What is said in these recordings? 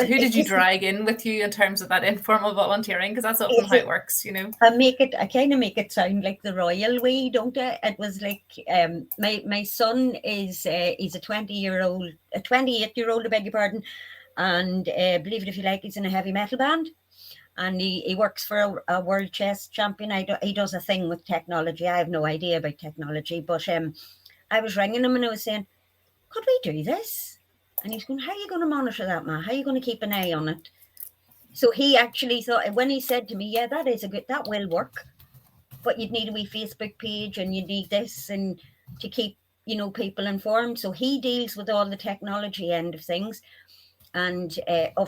who did you drag in with you in terms of that informal volunteering? Because that's often how it works, you know. I kind of make it sound like the royal way, don't I? It was like my son is he's a 28-year-old, I beg your pardon, and believe it if you like, he's in a heavy metal band. And he works for a world chess champion. He does a thing with technology. I have no idea about technology, but I was ringing him and I was saying, could we do this? And he's going, how are you going to monitor that, Ma? How are you going to keep an eye on it? So he actually thought, when he said to me, yeah, that will work, but you'd need a wee Facebook page and you need this and to keep, people informed. So he deals with all the technology end of things. And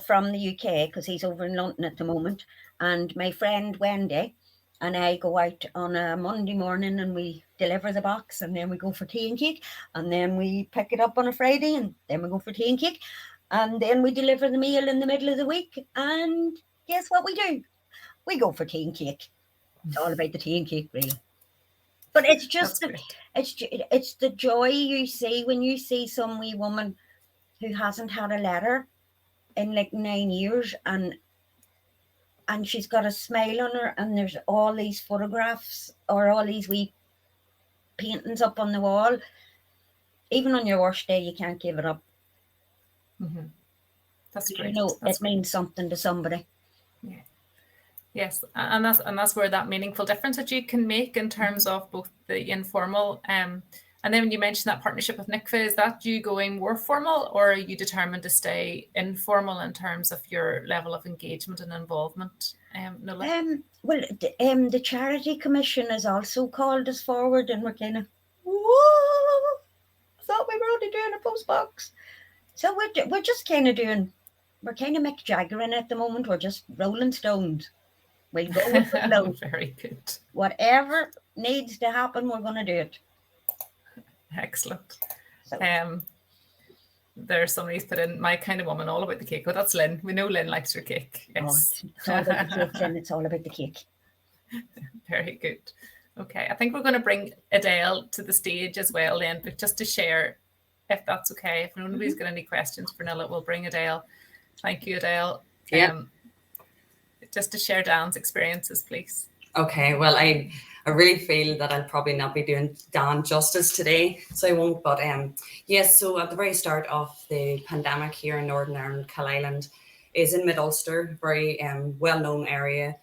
from the UK, because he's over in London at the moment. And my friend Wendy and I go out on a Monday morning and we deliver the box, and then we go for tea and cake, and then we pick it up on a Friday, and then we go for tea and cake, and then we deliver the meal in the middle of the week. And guess what we do? We go for tea and cake. It's all about the tea and cake, really. But it's just it's the joy you see when you see some wee woman who hasn't had a letter in like 9 years, and she's got a smile on her, and there's all these photographs or all these wee paintings up on the wall. Even on your worst day, you can't give it up. Mm-hmm. That's great. It means something to somebody. Yeah. Yes, and that's where that meaningful difference that you can make in terms of both the informal and then when you mentioned that partnership with NICFA, is that you going more formal, or are you determined to stay informal in terms of your level of engagement and involvement, Nuala? Well, the Charity Commission has also called us forward, and we're kind of, whoa, I thought we were only doing a post box. So we're just kind of we're kind of Mick Jagger in at the moment. We're just Rolling Stones. We'll go with the flow. Very good. Whatever needs to happen, we're going to do it. Excellent. So. There's somebody's put in my kind of woman, all about the cake. Oh, that's Lynn. We know Lynn likes her cake. Yes. Oh, it's all about the cake, Lynn. It's all about the cake. Very good. Okay, I think we're going to bring Adele to the stage as well then, but just to share, if that's okay. If nobody's got any questions for Nuala, we'll bring Adele. Thank you, Adele. Yeah. Just to share Dan's experiences, please. Okay, well, I really feel that I'll probably not be doing Dan justice today, so I won't. But yes, so at the very start of the pandemic here in Northern Ireland, Coalisland is in Mid-Ulster, very well-known area,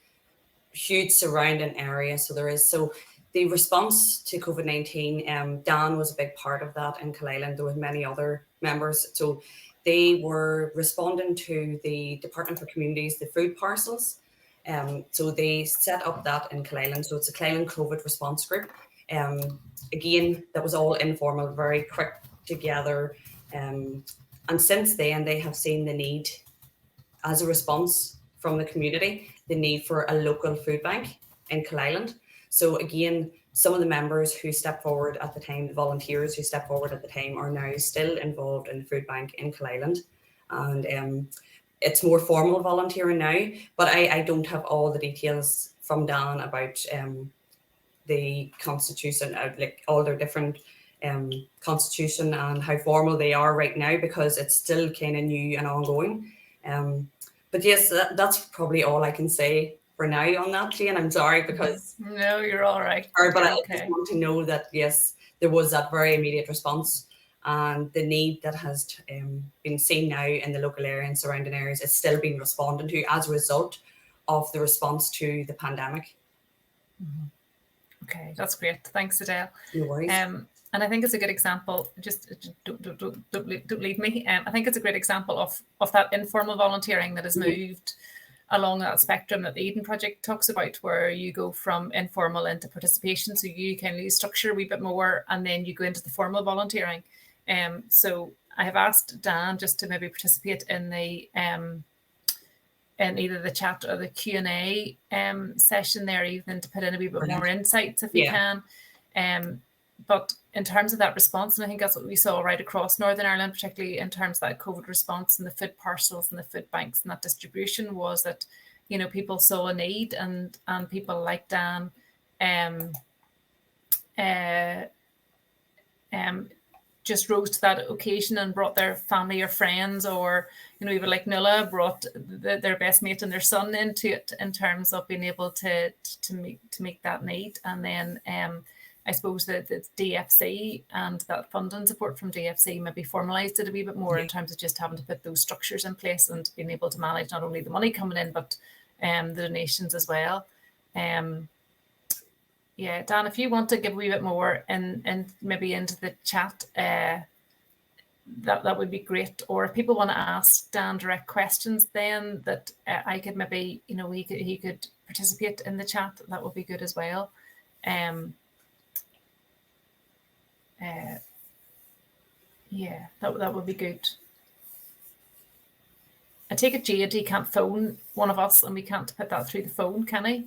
huge surrounding area. So the response to COVID-19, Dan was a big part of that in Coalisland. There were many other members. So they were responding to the Department for Communities, the food parcels. So they set up that in Coalisland. So it's a Coalisland COVID response group. Again, that was all informal, very quick together. And since then, they have seen the need as a response from the community, the need for a local food bank in Coalisland. So again, some of the members who stepped forward at the time, the volunteers who stepped forward at the time, are now still involved in the food bank in Coalisland. And it's more formal volunteering now, but I don't have all the details from Dan about the constitution, like all their different constitution and how formal they are right now, because it's still kind of new and ongoing. But yes, that's probably all I can say for now on that, Jane. I'm sorry because... No, you're all right. But I just want to know that, yes, there was that very immediate response. And the need that has been seen now in the local area and surrounding areas is still being responded to as a result of the response to the pandemic. Mm-hmm. Okay, that's great. Thanks, Adele. No worries. And I think it's a good example. Just don't leave me. I think it's a great example of that informal volunteering that has moved along that spectrum that the Eden Project talks about, where you go from informal into participation. So you can structure a wee bit more, and then you go into the formal volunteering. So I have asked Dan just to maybe participate in the in either the chat or the Q&A session there, even to put in a wee bit more insights if you can. But in terms of that response, and I think that's what we saw right across Northern Ireland, particularly in terms of that COVID response and the food parcels and the food banks and that distribution, was that, you know, people saw a need, and people like Dan just rose to that occasion and brought their family or friends, or even like Nuala brought their best mate and their son into it, in terms of being able to make that need. And then I suppose that the DFC and that funding support from DFC maybe formalised it a wee bit more in terms of just having to put those structures in place and being able to manage not only the money coming in, but the donations as well. Dan, if you want to give a wee bit more and maybe into the chat, that would be great. Or if people want to ask Dan direct questions, then that I could maybe, he could participate in the chat. That would be good as well. That would be good. I take it J&T can't phone one of us, and we can't put that through the phone, can I?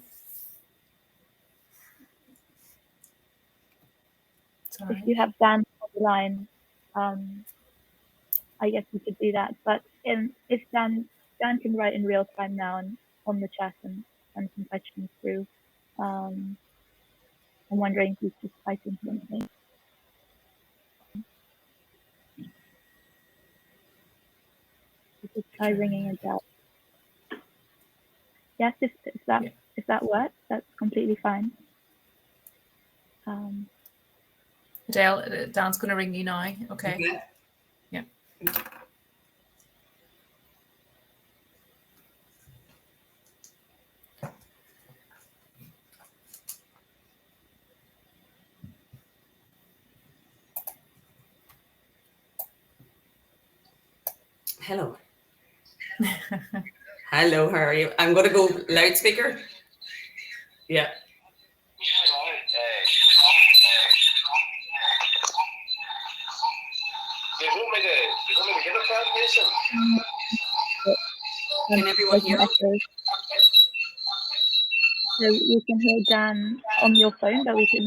Sorry. If you have Dan on the line, I guess we could do that. But if Dan can write in real time now and on the chat and send some questions through, I'm wondering if he's just typing something. Just try ringing a bell. Yes, if that works, that's completely fine. Adele, Dan's going to ring you now. Okay. Yeah. Hello. Hello, how are you? I'm going to go loudspeaker. Yeah. Can everyone hear me? So you can hear Dan on your phone, but we can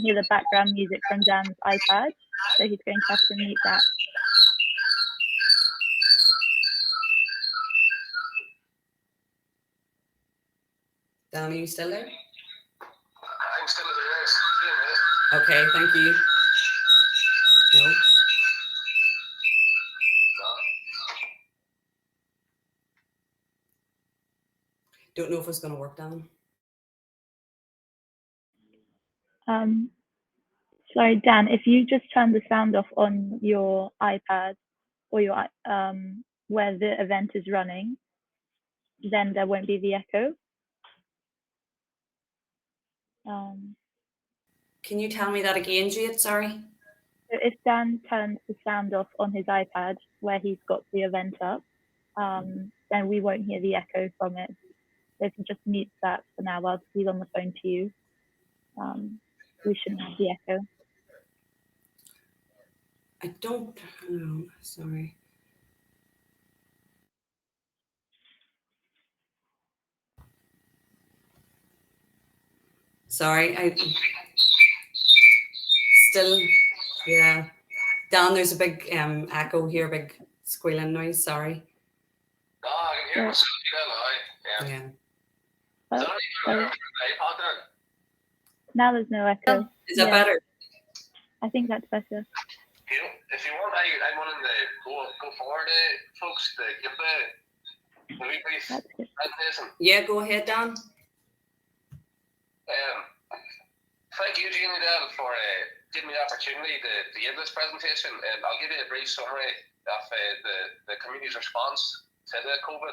hear the background music from Dan's iPad. So he's going to have to mute that. Dan, are you still there? I'm still there. Okay, thank you. No. Don't know if it's going to work, Dan. Sorry, Dan, if you just turn the sound off on your iPad or your where the event is running, then there won't be the echo. Can you tell me that again, Jade? Sorry. So if Dan turns the sound off on his iPad where he's got the event up, then we won't hear the echo from it. So if you just mute that for now while he's on the phone to you, we shouldn't have the echo. I don't know. Sorry. Sorry, I still, yeah. Dan, there's a big echo here, big squealing noise. Sorry. No, I can hear myself. Yeah. Now there's no echo. Is that better? I think that's better. If you want, I'm willing to go forward, folks, to give the wee brief presentation. Yeah, go ahead, Dan. Thank you, Jean Adele, for giving me the opportunity to give this presentation. I'll give you a brief summary of the community's response to the COVID.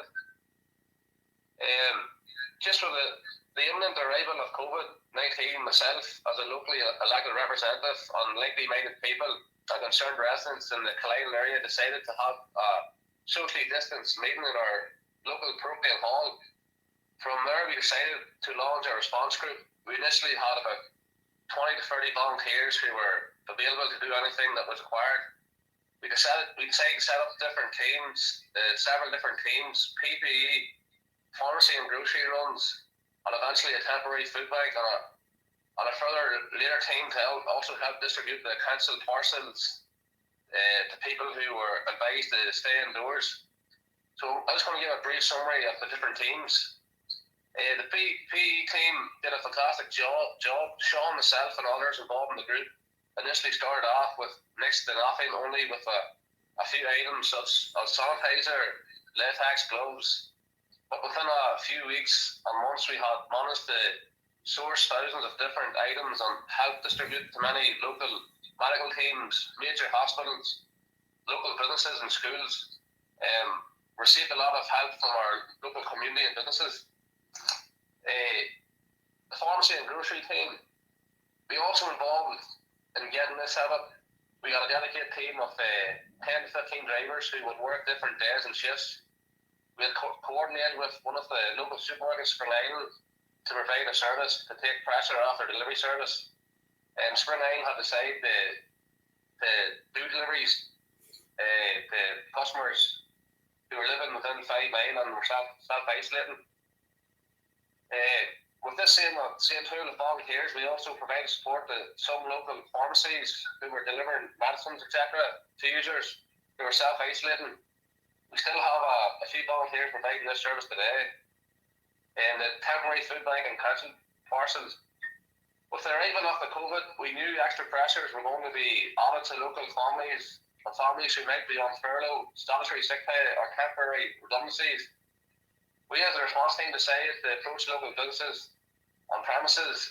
Just for the imminent arrival of COVID-19, myself, as a locally elected representative on like-minded people and concerned residents in the Coalisland area, decided to have a socially distanced meeting in our local parochial hall. From there, we decided to launch a response group. We initially had about 20 to 30 volunteers who were available to do anything that was required. We decided to set up different teams, several different teams, PPE, pharmacy and grocery runs, and eventually a temporary food bank and a further later team to also help distribute the council parcels to people who were advised to stay indoors. So I just want to give a brief summary of the different teams. The PE team did a fantastic job. Sean, myself, and others involved in the group initially started off with next to nothing, only with a few items such as sanitizer, latex gloves. But within a few weeks and months, we had managed to source thousands of different items and help distribute to many local medical teams, major hospitals, local businesses and schools. Received a lot of help from our local community and businesses. The pharmacy and grocery team, we also involved in getting this set up. We got a dedicated team of 10 to 15 drivers who would work different days and shifts. We had coordinated with one of the local supermarkets for Island to provide a service to take pressure off their delivery service. Spring Island had decided to do deliveries to customers who were living within 5 miles and were self-isolating. With this same tool of volunteers, we also provided support to some local pharmacies who were delivering medicines, etc., to users who were self-isolating. We still have a few volunteers providing this service today. And the temporary food bank and council parcels. With the arrival of the COVID, we knew extra pressures were going to be added to local families and families who might be on furlough, statutory sick pay, or temporary redundancies. We as a response team decided to approach local businesses on premises.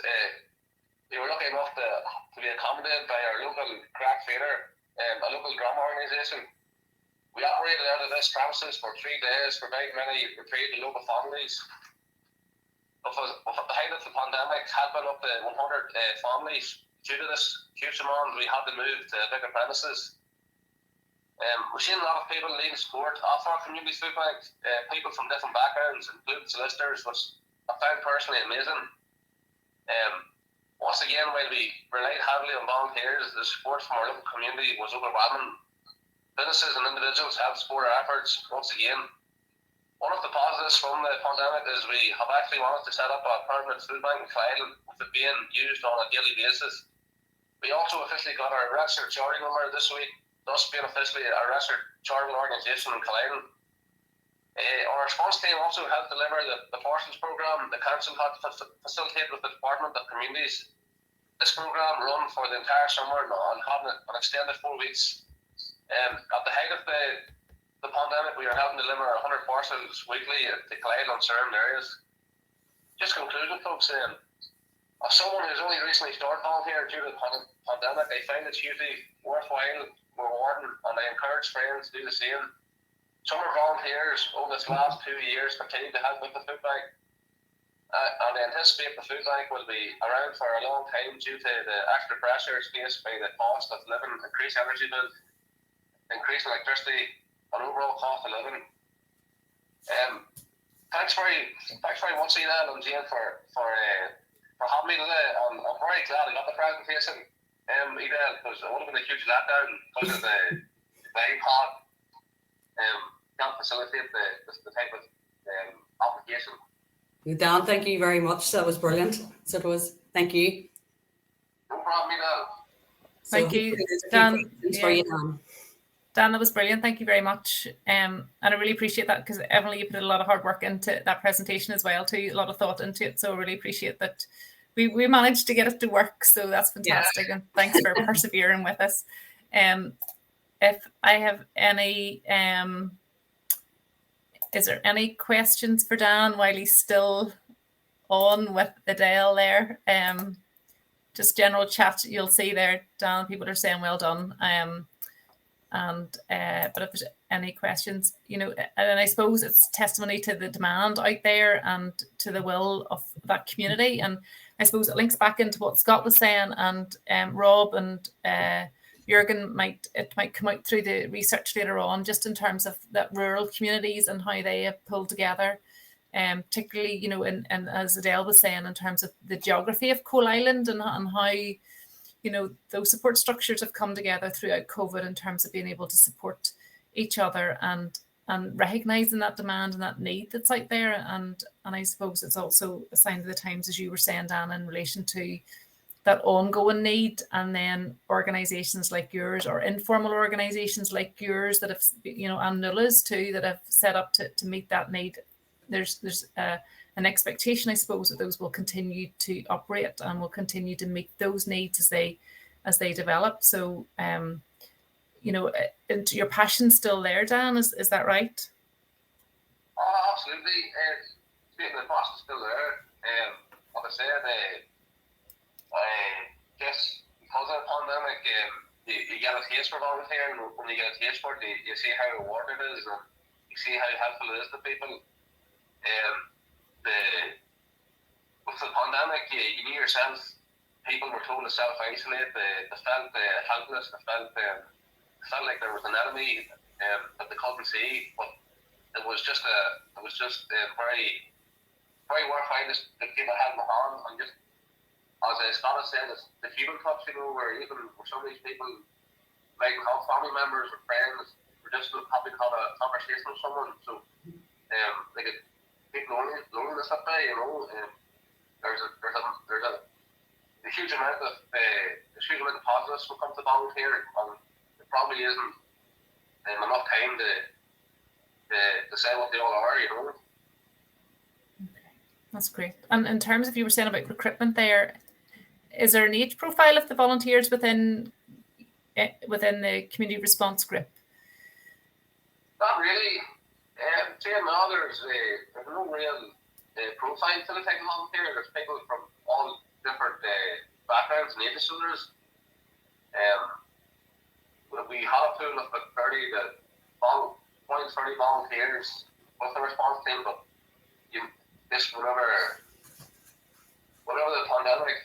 We were lucky enough to be accommodated by our local crack feeder, a local drama organisation. We operated out of this premises for 3 days, providing many reprieve to local families. With the height of the pandemic, had been up to 100 families. Due to this huge demand, we had to move to bigger premises. We've seen a lot of people needing support off our community food bank, people from different backgrounds, including solicitors, which I found personally amazing. Once again, while we relied heavily on volunteers, the support from our local community was overwhelming. Businesses and individuals helped support our efforts once again. One of the positives from the pandemic is we have actually managed to set up a permanent food bank in Coalisland, with it being used on a daily basis. We also officially got our registered charity number this week, thus being officially a registered charitable organisation in Coalisland. Our response team also helped deliver the parcels programme the council had facilitated with the Department of Communities. This programme ran for the entire summer and had an extended 4 weeks. At the height of the pandemic, we were helping deliver 100 parcels weekly to Coalisland and surrounding areas. Just concluding, folks, as someone who's only recently started volunteering due to the pandemic, I find it's hugely worthwhile, rewarding, and I encourage friends to do the same. Summer volunteers over this last 2 years continue to help with the food bank, and I anticipate the food bank will be around for a long time due to the extra pressures faced by the cost of living, increased energy bills, increased electricity, and overall cost of living. Thanks very much, Ina and Jane, for having me today. I'm very glad I got the presentation, Ina, because it would have been a huge letdown because of the iPad. Can't facilitate the type of application. Dan, thank you very much. That was brilliant. So it was. Thank you. No problem, Ina. Thank you, Dan. For you, Dan. Dan, that was brilliant. Thank you very much. And I really appreciate that, because Emily, you put a lot of hard work into that presentation as well too, a lot of thought into it. So I really appreciate that we managed to get it to work. So that's fantastic. Yeah. And thanks for persevering with us. If I have any, is there any questions for Dan while he's still on with Adele there? Just general chat, you'll see there, Dan, people are saying well done. But if there's any questions, and I suppose it's testimony to the demand out there and to the will of that community. And I suppose it links back into what Scott was saying, and Rob and Jürgen might come out through the research later on, just in terms of that rural communities and how they have pulled together, particularly, and as Adele was saying, in terms of the geography of Coalisland and how, those support structures have come together throughout COVID in terms of being able to support each other and recognising that demand and that need that's out there. And I suppose it's also a sign of the times, as you were saying, Dan, in relation to that ongoing need, and then organisations like yours, or informal organisations like yours that have, and Nuala's too, that have set up to meet that need. There's an expectation, I suppose, that those will continue to operate and will continue to meet those needs as they as they develop. So, you know, and your passion's still there, Dan, is that right? Oh, absolutely. Speaking of the passion's still there. Like I said, just because of the pandemic, you get a taste for volunteering. When you get a taste for it, you see how rewarding it is, and you see how helpful it is to people. With the pandemic, you knew yourself, people were told to self-isolate. They felt helpless. They felt like there was an enemy that they couldn't see. But it was just very, very worthwhile to give a hand in the hand, and just, as Scott said, it's the human touch, you know, where even for some of these people might have family members or friends, or just happy to have a conversation with someone. So they could take loneliness that way, you know. There's a huge amount of positives will come to volunteering, and there probably isn't enough time to say what they all are, you know. Okay, that's great. And in terms of, you were saying about recruitment there, is there an age profile of the volunteers within the community response group? Not really. Now there's no real profile to the type of volunteer. There's people from all different backgrounds and age disorders. We have a pool of about 30 volunteers with the response team, but whenever the pandemic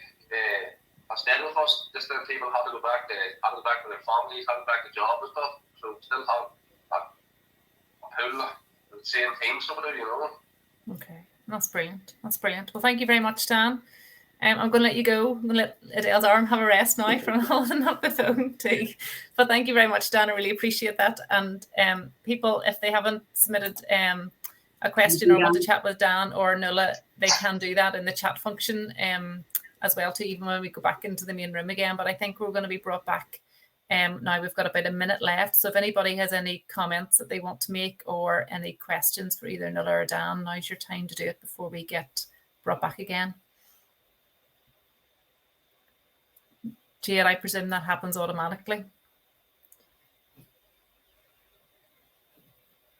has stayed with us, just then people had to go back to their families, had to go back to jobs and stuff. So still have a pool of the same team, so you know. Okay, that's brilliant. That's brilliant. Well, thank you very much, Dan. I'm going to let you go. I'm going to let Adele's arm have a rest now from holding up the phone too. But thank you very much, Dan. I really appreciate that. And people, if they haven't submitted a question or want to chat with Dan or Nuala, they can do that in the chat function as well too, even when we go back into the main room again. But I think we're going to be brought back. Now we've got about a minute left. So if anybody has any comments that they want to make or any questions for either Nuala or Dan, now's your time to do it before we get brought back again. Jade, I presume that happens automatically.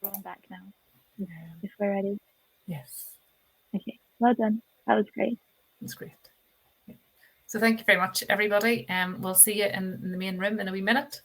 We're on back now. If we're ready. Yes. Okay. Well done. That was great. That's great. So thank you very much, everybody. We'll see you in the main room in a wee minute.